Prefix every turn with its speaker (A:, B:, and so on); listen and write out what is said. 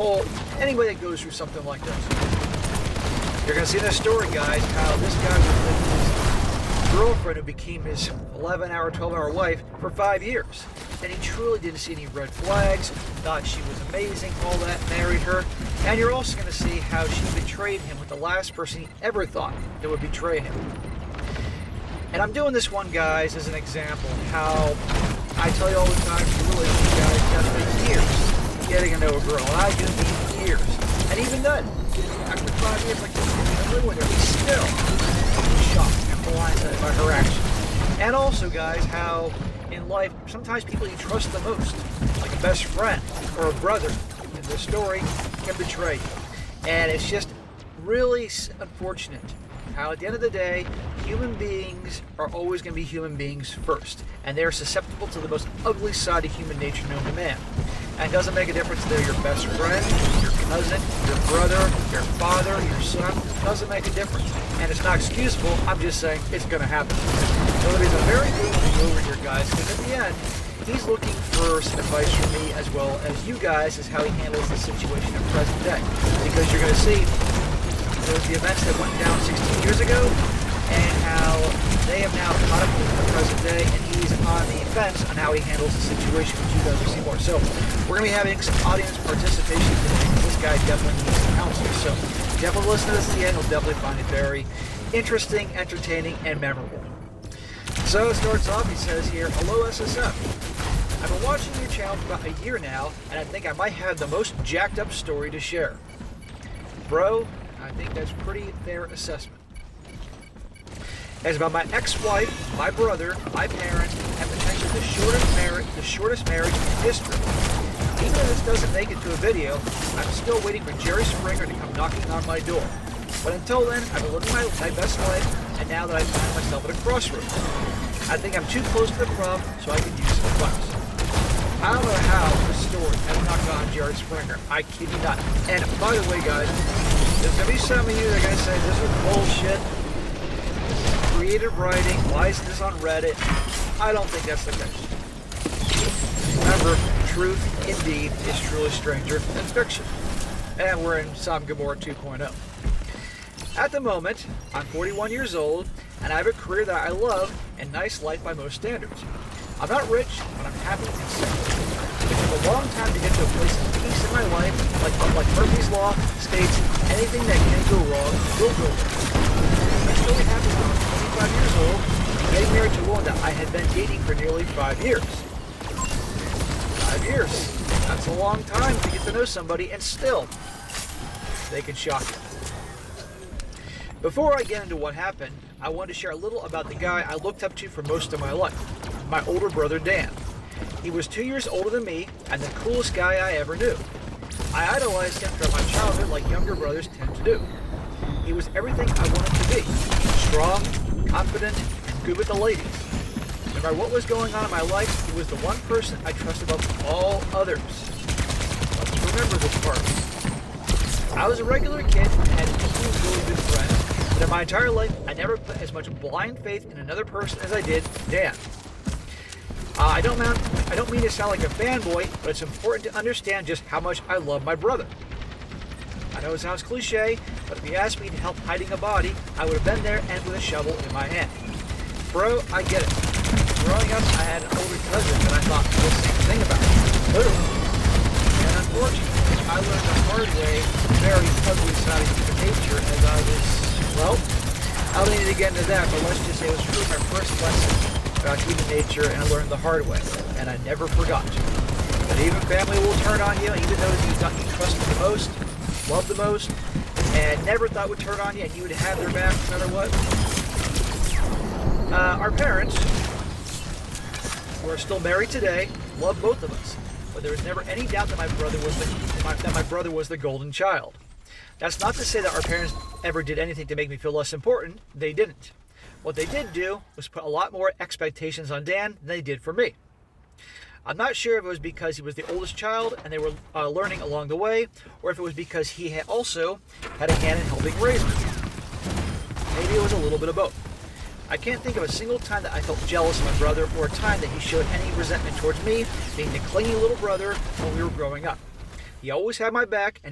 A: Well, anybody that goes through something like this, you're going to see in this story, guys, how this guy was with his girlfriend who became his 11-hour, 12-hour wife for 5 years. And he truly didn't see any red flags, thought she was amazing, all that, married her. And you're also going to see how she betrayed him with the last person he ever thought that would betray him. And I'm doing this one, guys, as an example of how I tell you all the time, really, you guys got to take years getting to know a girl. And I do mean years. And even then, after 5 years, like I live with her, he's still shocked and blindsided by her actions. And also, guys, how in life, sometimes people you trust the most, like a best friend or a brother in this story, can betray you. And it's just really unfortunate how at the end of the day, human beings are always going to be human beings first. And they're susceptible to the most ugly side of human nature known to man. And it doesn't make a difference if they're your best friend, your cousin, your brother, your father, your son. It doesn't make a difference. And it's not excusable. I'm just saying it's going to happen. So it is a very good thing over here, guys, because at the end, he's looking for some advice from me as well as you guys as how he handles the situation in present day. Because you're going to see the events that went down 16 years ago and how they have now caught up with the present day, and he's on the fence on how he handles the situation, which you guys will see more. So we're going to be having some audience participation today. This guy definitely needs some counsel. So definitely listen to this to the end. You'll definitely find it very interesting, entertaining, and memorable. So it starts off, he says here, "Hello SSF. I've been watching your channel for about a year now, and I think I might have the most jacked up story to share." Bro, I think that's pretty fair assessment. It's about my ex-wife, my brother, my parents, and potentially the shortest marriage in history. Even if this doesn't make it to a video, I'm still waiting for Jerry Springer to come knocking on my door. But until then, I've been living my best life, and now that I find myself at a crossroads, I think I'm too close to the problem, so I could use some advice. I don't know how this story has knocked on Jerry Springer. I kid you not. And by the way, guys, there's going to be some of you that are going to say, this is bullshit. Creative writing, why isn't this on Reddit? I don't think that's the case. Remember, truth indeed is truly stranger than fiction. And we're in Sodom and Gomorrah 2.0. At the moment, I'm 41 years old, and I have a career that I love and nice life by most standards. I'm not rich, but I'm happy and safe. It took a long time to get to a place of peace in my life, like Murphy's Law states, anything that can go wrong will go wrong. I'm really happy when I was 25 years old and getting married to a woman that I had been dating for nearly 5 years. 5 years. That's a long time to get to know somebody, and still, they can shock you. Before I get into what happened, I wanted to share a little about the guy I looked up to for most of my life, my older brother Dan. He was 2 years older than me and the coolest guy I ever knew. I idolized him throughout my childhood like younger brothers tend to do. He was everything I wanted to be, strong, confident, and good with the ladies. No matter what was going on in my life, he was the one person I trusted above all others. Let's remember this part. I was a regular kid and had two really good friends, but in my entire life, I never put as much blind faith in another person as I did Dan. I don't mean to sound like a fanboy, but it's important to understand just how much I love my brother. I know it sounds cliche, but if you asked me to help hiding a body, I would have been there and with a shovel in my hand. Bro, I get it. Growing up, I had an older cousin that I thought the same thing about. Literally. And unfortunately, I learned the hard way, very ugly side of human nature as I was, well, I don't need to get into that, but let's just say it was really my first lesson about human nature, and I learned the hard way, and I never forgot. But even family will turn on you, even those you thought you trusted the most, loved the most, and never thought would turn on you, and you would have their back no matter what. Our parents, who are still married today, love both of us, but there was never any doubt that my brother was the golden child. That's not to say that our parents ever did anything to make me feel less important. They didn't. What they did do was put a lot more expectations on Dan than they did for me. I'm not sure if it was because he was the oldest child and they were learning along the way, or if it was because he had also had a hand in helping raise me. Maybe it was a little bit of both. I can't think of a single time that I felt jealous of my brother, or a time that he showed any resentment towards me being the clingy little brother when we were growing up. He always had my back, and he